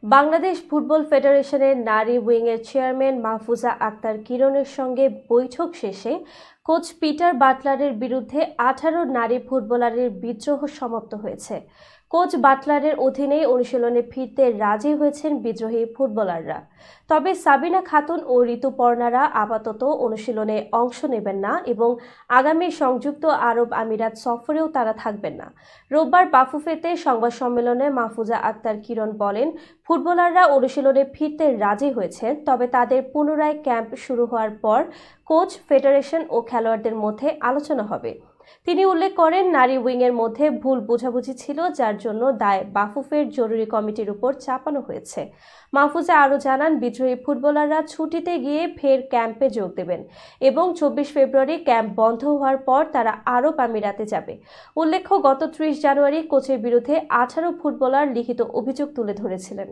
Bangladesh football ফেডারেশনের নারী উইংয়ের chairman Mahfuza Akter কিরণের সঙ্গে বৈঠক শেষে কোচ পিটার বাটলারের বিরুদ্ধে 18 নারী ফুটবলারের বিদ্রোহ সমাপ্ত হয়েছে। কোচ বাটলারের অধীনেই অনুশীলনে ফিরতে রাজি হয়েছেন বিদ্রোহী ফুটবলাররা। তবে সাবিনা খাতুন ও ঋতুপর্ণারা আপাতত অনুশীলনে অংশ নেবেন না এবং আগামী সংযুক্ত আরব আমিরাত সফরেও তারা থাকবেন না। রোববার বাফুফেতে সংবাদ সম্মেলনে মাহফুজা আক্তার কিরণ বলেন, ফুটবলাররা অনুশীলনে ফিরতে রাজি হয়েছেন, তবে তাদের পুনরায় ক্যাম্প শুরু হওয়ার পর কোচ, ফেডারেশন ও খেলোয়াড়দের মধ্যে আলোচনা হবে। তিনি উল্লেখ করেন, নারী উইংয়ের মধ্যে ভুল বোঝাবুঝি ছিল, যার জন্য দায় বাফুফের জরুরি কমিটির উপর চাপানো হয়েছে। মাহফুজা আরও জানান, বিদ্রোহী ফুটবলাররা ছুটিতে গিয়ে ফের ক্যাম্পে যোগ দেবেন এবং 24 ফেব্রুয়ারি ক্যাম্প বন্ধ হওয়ার পর তারা আরব আমিরাতে যাবে। উল্লেখ্য, গত 30 জানুয়ারি কোচের বিরুদ্ধে 18 ফুটবলার লিখিত অভিযোগ তুলে ধরেছিলেন।